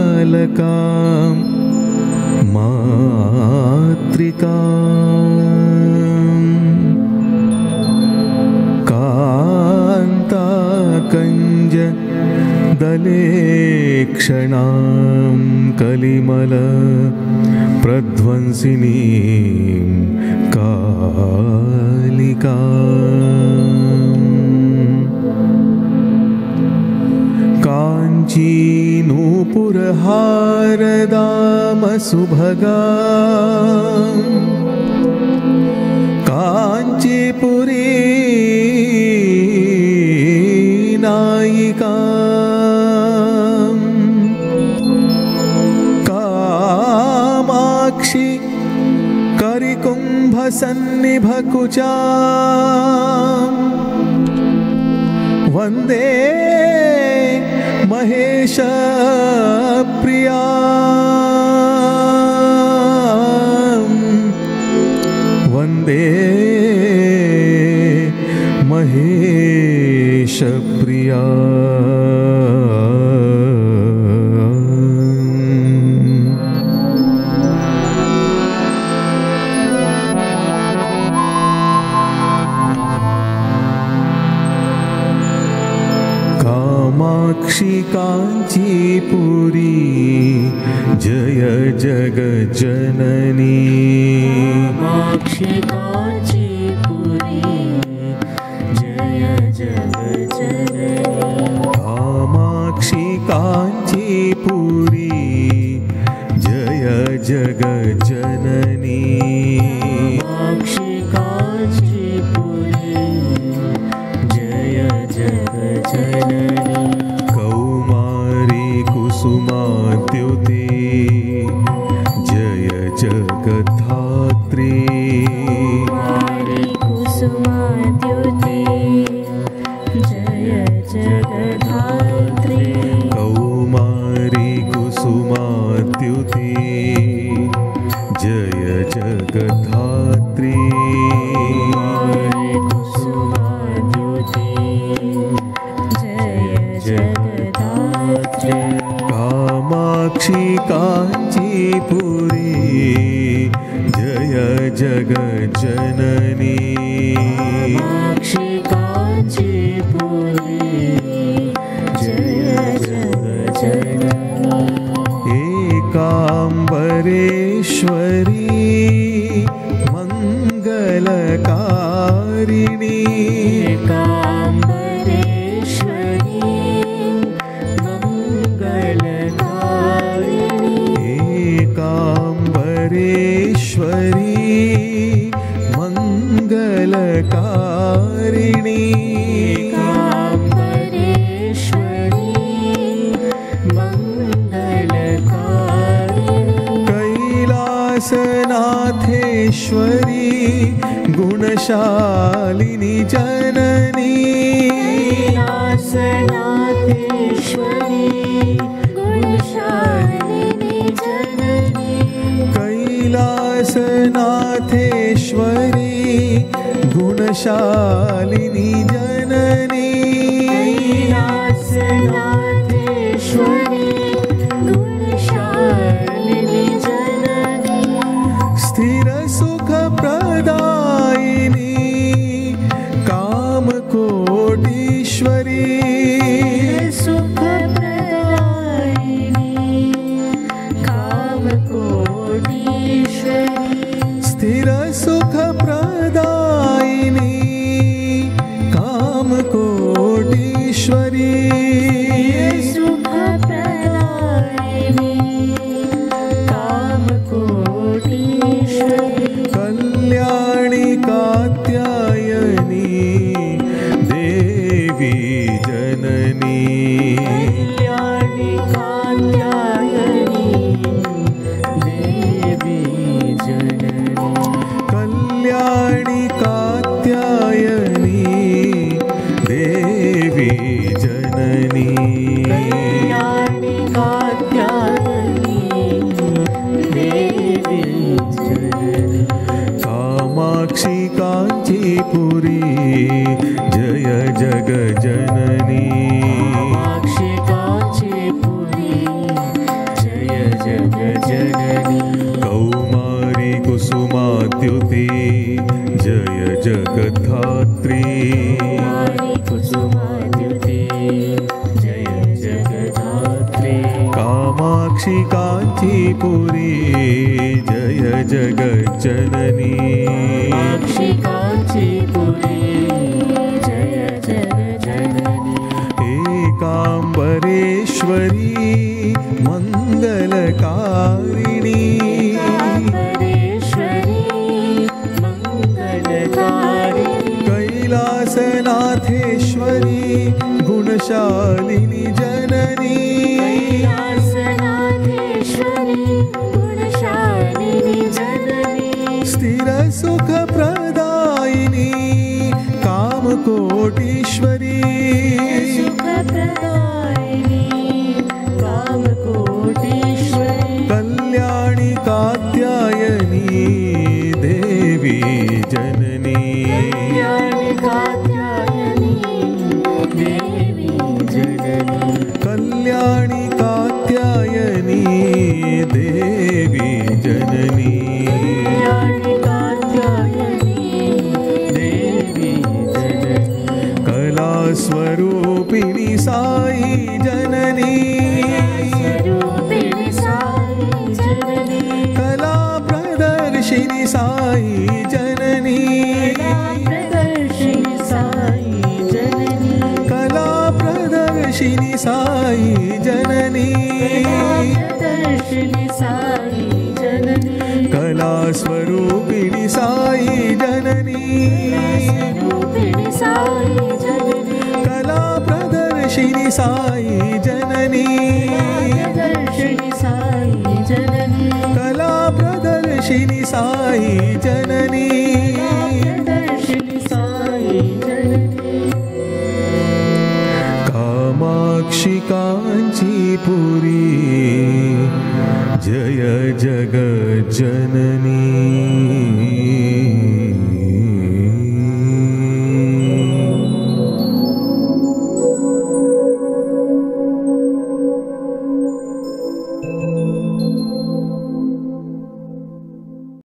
पुष्पजालविलसन्नीलालकां मातृकां कान्ताकञ्जदलेक्षणां कलिमल प्रध्वंसिनीं काञ्चीनूपुरहारदामसुभगां काञ्चीपुरी नायिकां कामाक्षि करिकुम्भसन्निभकुचां वन्दे महेश प्रिया वन्दे महेश प्रिया कामाक्षि काञ्चीपुरी जय जगज्जननी कामाक्षि काञ्चीपुरी जय जगज्जननी कामाक्षि काञ्चीपुरी जय जगज्जननी कामाक्षि काञ्चीपुरी जय जगज्जननी कौमारी कुसुमाद्युति जय जगद्धात्री कौमारी कुसुमाद्युति जय जगद्धात्री कौमारी कुसुमाद्युति जय जगद्धात्री कौमारी कुसुमाद्युति जय जगद्धात्री कामाक्षि काञ्चीपुरी जय जगज्जननी कामाक्षि काञ्चीपुरी जय जगज्जननी एकाम्बरेश्वरी मङ्गलकारिणी एकाम्बरेश्वरी मङ्गलकारिणी एकाम्बरेश्वरी मङ्गलकारिणी एकाम्बरेश्वरी मङ्गलकारिणी कैलासनाथेश्वरी गुणशालिनी जननी कैलासनाथेश्वरी गुणशालिनी जननी कैलासनाथेश्वरी गुणशालिनी जननी कैलासनाथेश्वरी गुणशालिनी जननी स्थिर सुख प्रदायिनी कामकोटीश्वरी सुखप्रदायिनी कामकोटीश्वरी स्थिर सुख प्रदायिनी कामकोटीश्वरी काञ्चीपुरी जय जगज्जननी कामाक्षि काञ्चीपुरी जय जगज्जननी कौमारी कुसुमाद्युति जय जगद्धात्री कौमारी कुसुमाद्युति जय जगद्धात्री कामाक्षि काञ्चीपुरी जय जगज्जननी कामाक्षि काञ्चीपुरी जय जगज्जननी एकाम्बरेश्वरी मङ्गलकारिणी काम्बरेश्वरी मङ्गलकारिणी कैलासनाथेश्वरी गुणशालिनी जननी कैलासनाथेश्वरी गुणशालिनी जननी स्थिरसुखप्रदायिनी कामकोटीश्वरी सुखप्रदायिनी कामकोटीश्वरी कल्याणि कात्यायनी देवी जननी कल्याणि कात्यायनी देवी जननी कल्याणि कात्यायनी देवी जननी कल्याणि कात्यायनी देवी जननी कलास्वरूपिणी साई जननी स्वरूपिणी साई जननी कला प्रदर्शिनी साई जननी प्रदर्शिनी साई जननी कला प्रदर्शिनी साई जननी प्रदर्शिनी साई जननी कला स्वरूपिणी साई जननी स्वरूपिणी साई जननी कला प्रदर्शिनी साई जननी प्रदर्शिनी साई जननी कला प्रदर्शिनी साई जननी प्रदर्शिनी साई जननी कामाक्षि काञ्चीपुरी जय जगज्जननी